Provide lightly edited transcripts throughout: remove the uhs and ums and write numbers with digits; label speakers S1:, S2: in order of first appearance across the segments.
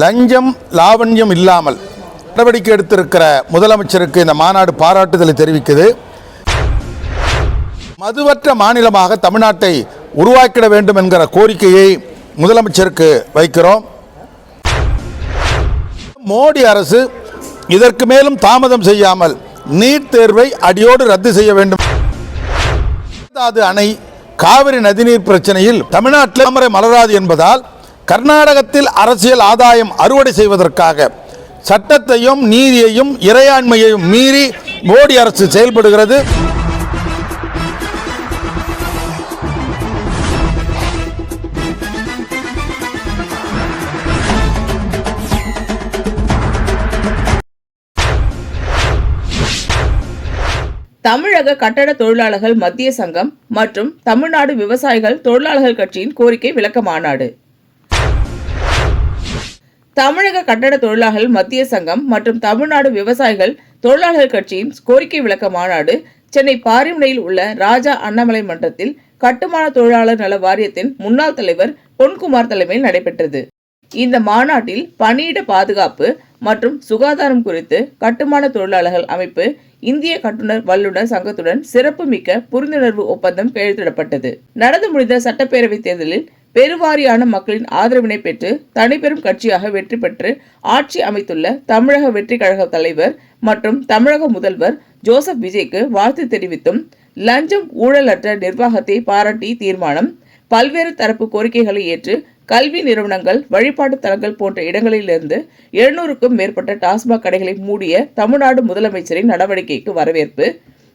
S1: லஞ்சம் லாவண்யம் இல்லாமல் நடவடிக்கை எடுத்திருக்கிற முதலமைச்சருக்கு இந்த மாநாடு பாராட்டுதலை தெரிவிக்குது. மதுவற்ற மாநிலமாக தமிழ்நாட்டை உருவாக்கிட வேண்டும் என்கிற கோரிக்கையை முதலமைச்சருக்கு வைக்கிறோம். மோடி அரசு இதற்கு மேலும் தாமதம் செய்யாமல் நீட் தேர்வை அடியோடு ரத்து செய்ய வேண்டும். அணை காவிரி நதிநீர் பிரச்சனையில் தமிழ்நாட்டில் தாமரை மலராது என்பதால் கர்நாடகத்தில் அரசியல் ஆதாயம் அறுவடை செய்வதற்காக சட்டத்தையும் நீதியையும் இறையாண்மையையும் மீறி மோடி அரசு செயல்படுகிறது.
S2: தமிழக கட்டட தொழிலாளர்கள் மத்திய சங்கம் மற்றும் தமிழ்நாடு விவசாயிகள் தொழிலாளர்கள் கட்சியின் கோரிக்கை விளக்க மாநாடு. தமிழக கட்டட தொழிலாளர்கள் மத்திய சங்கம் மற்றும் தமிழ்நாடு விவசாயிகள் தொழிலாளர்கள் கட்சியின் கோரிக்கை விளக்க மாநாடு சென்னை பாரிமுனையில் உள்ள ராஜா அண்ணாமலை மன்றத்தில் கட்டுமான தொழிலாளர் நல வாரியத்தின் முன்னாள் தலைவர் பொன்குமார் தலைமையில் நடைபெற்றது. இந்த மாநாட்டில் பணியிட பாதுகாப்பு மற்றும் சுகாதாரம் குறித்து கட்டுமான தொழிலாளர்கள் அமைப்பு இந்திய கட்டுனர் வல்லுநர் சங்கத்துடன் சிறப்பு மிக்க புரிந்துணர்வு ஒப்பந்தம் கையெழுத்திடப்பட்டது. நடந்து முடிந்த சட்டப்பேரவை தேர்தலில் பெருவாரியான மக்களின் ஆதரவினை பெற்று தனிப்பெரும் கட்சியாக வெற்றி பெற்று ஆட்சி அமைத்துள்ள தமிழக வெற்றி கழக தலைவர் மற்றும் தமிழக முதல்வர் ஜோசப் விஜய்க்கு வாழ்த்து தெரிவித்தும் லஞ்சம் ஊழலற்ற நிர்வாகத்தை பாராட்டி தீர்மானம், பல்வேறு தரப்பு கோரிக்கைகளை ஏற்று கல்வி நிறுவனங்கள், வழிபாட்டு தலங்கள் போன்ற இடங்களிலிருந்து 700க்கும் மேற்பட்ட டாஸ்மாக் கடைகளை மூடிய தமிழ்நாடு முதலமைச்சரின் நடவடிக்கைக்கு வரவேற்பு,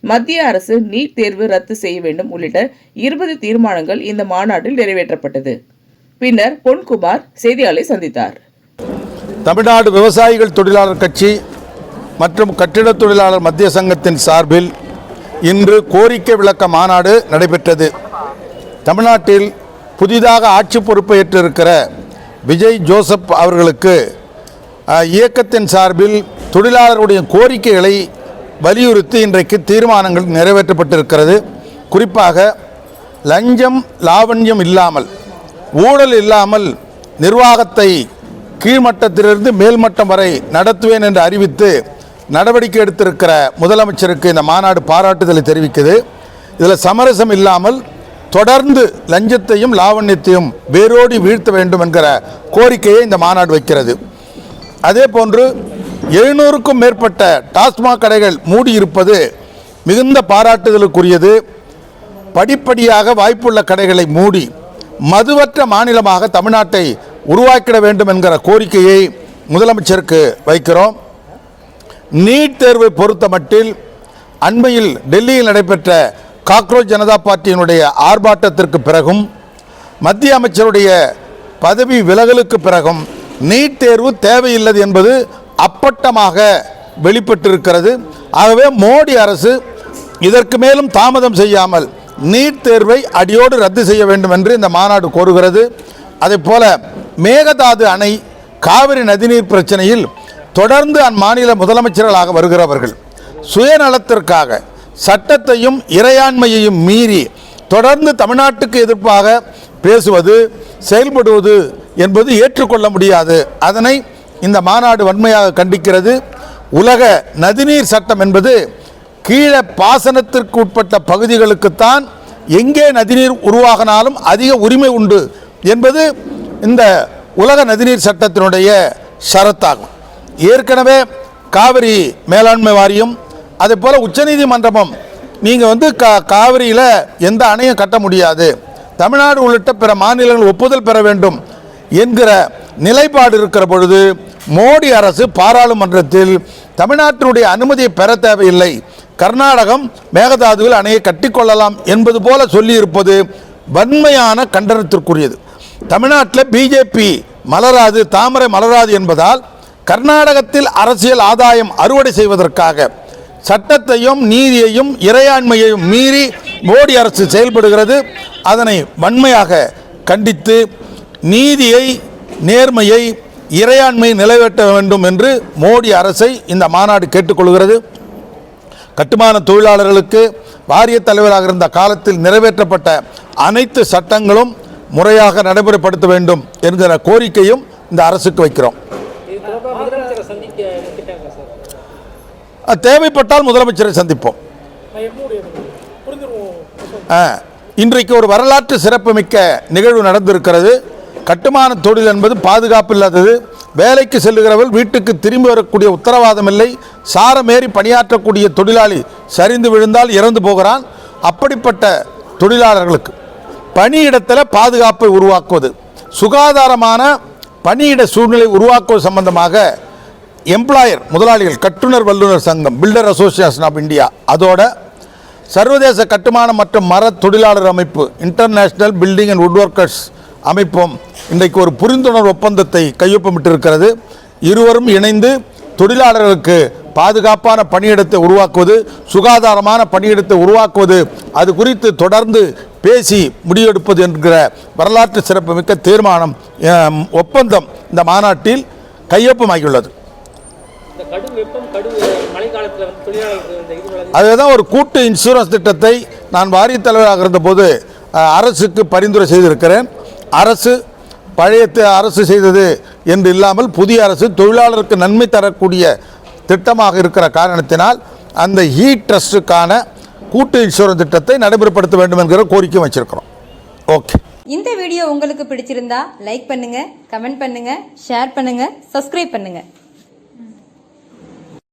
S2: மத்திய அரசு நீட் தேர்வு ரத்து செய்ய வேண்டும் உள்ளிட்ட 20 தீர்மானங்கள் இந்த மாநாட்டில் நிறைவேற்றப்பட்டது. பின்னர் பொன்குமார் செய்தியாளரை சந்தித்தார்.
S1: தமிழ்நாடு விவசாயிகள் தொழிலாளர் கட்சி மற்றும் கட்டிட தொழிலாளர் மத்திய சங்கத்தின் சார்பில் இன்று கோரிக்கை விளக்க மாநாடு நடைபெற்றது. தமிழ்நாட்டில் புதிதாக ஆட்சி பொறுப்பை ஏற்றிருக்கிற விஜய் ஜோசப் அவர்களுக்கு இயக்கத்தின் சார்பில் தொழிலாளருடைய கோரிக்கைகளை வலியுறுத்தி இன்றைக்கு தீர்மானங்கள் நிறைவேற்றப்பட்டிருக்கிறது. குறிப்பாக லஞ்சம் லாவண்யம் இல்லாமல், ஊழல் இல்லாமல் நிர்வாகத்தை கீழ்மட்டத்திலிருந்து மேல்மட்டம் வரை நடத்துவேன் என்று அறிவித்து நடவடிக்கை எடுத்திருக்கிற முதலமைச்சருக்கு இந்த மாநாடு பாராட்டுதலை தெரிவிக்குது. இதில் சமரசம் இல்லாமல் தொடர்ந்து லஞ்சத்தையும் லாவண்யத்தையும் வேரோடி வீழ்த்த வேண்டும் என்கிற கோரிக்கையை இந்த மாநாடு வைக்கிறது. அதே போன்று 700க்கும் மேற்பட்ட டாஸ்மாக் கடைகள் மூடியிருப்பது மிகுந்த பாராட்டுதலுக்குரியது. படிப்படியாக வாய்ப்புள்ள கடைகளை மூடி மதுவற்ற மாநிலமாக தமிழ்நாட்டை உருவாக்கிட வேண்டும் என்கிற கோரிக்கையை முதலமைச்சருக்கு வைக்கிறோம். நீட் தேர்வை பொறுத்த மட்டில் அண்மையில் டெல்லியில் நடைபெற்ற காக்ரோச் ஜனதா பார்ட்டியினுடைய ஆர்ப்பாட்டத்திற்கு பிறகும் மத்திய அமைச்சருடைய பதவி விலகலுக்கு பிறகும் நீட் தேர்வு தேவையில்லை என்பது அப்பட்டமாக வெளிப்பட்டிருக்கிறது. ஆகவே மோடி அரசு இதற்கு மேலும் தாமதம் செய்யாமல் நீட் தேர்வை அடியோடு ரத்து செய்ய வேண்டும் என்று இந்த மாநாடு கோருகிறது. அதேபோல மேகதாது அணை காவிரி நதிநீர் பிரச்சனையில் தொடர்ந்து அம்மாநில முதலமைச்சர்களாக வருகிறவர்கள் சுயநலத்திற்காக சட்டத்தையும் இறையாண்மையையும் மீறி தொடர்ந்து தமிழ்நாட்டுக்கு எதிர்ப்பாக பேசுவது, செயல்படுவது என்பது ஏற்றுக்கொள்ள முடியாது. அதனை இந்த மாநாடு வன்மையாக கண்டிக்கிறது. உலக நதிநீர் சட்டம் என்பது கீழே பாசனத்திற்கு உட்பட்ட பகுதிகளுக்குத்தான் எங்கே நதிநீர் உருவாகினாலும் அதிக உரிமை உண்டு என்பது இந்த உலக நதிநீர் சட்டத்தினுடைய ஷரத்தாகும். ஏற்கனவே காவிரி மேலாண்மை வாரியம், அதே போல் உச்சநீதிமன்றமும் நீங்கள் காவிரியில் எந்த அணையும் கட்ட முடியாது, தமிழ்நாடு உள்ளிட்ட பிற மாநிலங்கள் ஒப்புதல் பெற வேண்டும் என்கிற நிலைப்பாடு இருக்கிற பொழுது மோடி அரசு பாராளுமன்றத்தில் தமிழ்நாட்டினுடைய அனுமதியை பெற தேவையில்லை, கர்நாடகம் மேகதாதுவில் அணையை கட்டிக்கொள்ளலாம் என்பது போல சொல்லியிருப்பது வன்மையான கண்டனத்திற்குரியது. தமிழ்நாட்டில் பிஜேபி மலராது, தாமரை மலராது என்பதால் கர்நாடகத்தில் அரசியல் ஆதாயம் அறுவடை செய்வதற்காக சட்டத்தையும் நீதியையும் இறையாண்மையையும் மீறி மோடி அரசு செயல்படுகிறது. அதனை வன்மையாக கண்டித்து நீதியை, நேர்மையை, இறையாண்மையை நிலைவேற்ற வேண்டும் என்று மோடி அரசை இந்த மாநாடு கேட்டுக்கொள்கிறது. கட்டுமான தொழிலாளர்களுக்கு வாரிய தலைவராக இருந்த காலத்தில் நிறைவேற்றப்பட்ட அனைத்து சட்டங்களும் முறையாக நடைமுறைப்படுத்த வேண்டும் என்கிற கோரிக்கையும் இந்த அரசுக்கு வைக்கிறோம். தேவைப்பட்டால் முதலமைச்சரை சந்திப்போம். இன்றைக்கு ஒரு வரலாற்று சிறப்புமிக்க நிகழ்வு நடந்திருக்கிறது. கட்டுமான தொழில் என்பது பாதுகாப்பு இல்லாதது. வேலைக்கு செல்லுகிறவர்கள் வீட்டுக்கு திரும்பி வரக்கூடிய உத்தரவாதம் இல்லை. சாரமேறி பணியாற்றக்கூடிய தொழிலாளி சரிந்து விழுந்தால் இறந்து போகிறான். அப்படிப்பட்ட தொழிலாளர்களுக்கு பணியிடத்தில் பாதுகாப்பை உருவாக்குவது, சுகாதாரமான பணியிட சூழ்நிலை உருவாக்குவது சம்பந்தமாக எம்ப்ளாயர் முதலாளிகள் கட்டுனர் வல்லுநர் சங்கம், பில்டர் அசோசியேஷன் ஆஃப் இந்தியா, அதோட சர்வதேச கட்டுமான மற்றும் மர தொழிலாளர் அமைப்பு, international building and would workers அமைப்பும் இன்றைக்கு ஒரு புரிந்துணர்வு ஒப்பந்தத்தை கையொப்பமிட்டிருக்கிறது. இருவரும் இணைந்து தொழிலாளர்களுக்கு பாதுகாப்பான பணியிடத்தை உருவாக்குவது, சுகாதாரமான பணியிடத்தை உருவாக்குவது, அது குறித்து தொடர்ந்து பேசி முடிவெடுப்பது என்கிற வரலாற்று சிறப்புமிக்க தீர்மானம் ஒப்பந்தம் இந்த மாநாட்டில் கையொப்பமாகியுள்ளது. அதுதான் ஒரு கூட்டு இன்சூரன்ஸ் திட்டத்தை நான் வாரியத் தலைவராக இருந்தபோது அரசுக்கு பரிந்துரை செய்திருக்கிறேன். அரசு பழைய அரசு செய்தது என்று இல்லாமல் புதிய அரசு தொழிலாளருக்கு நன்மை தரக்கூடிய திட்டமாக இருக்கிற காரணத்தினால் அந்த ஹீட் ட்ரஸ்டுக்கான கூட்டு இன்சூரன்ஸ் திட்டத்தை நடைமுறைப்படுத்த வேண்டும் என்கிற கோரிக்கை வச்சிருக்கிறோம். ஓகே,
S3: இந்த வீடியோ உங்களுக்கு பிடிச்சிருந்தா லைக் பண்ணுங்க, கமெண்ட் பண்ணுங்க, ஷேர் பண்ணுங்க, சப்ஸ்கிரைப் பண்ணுங்க.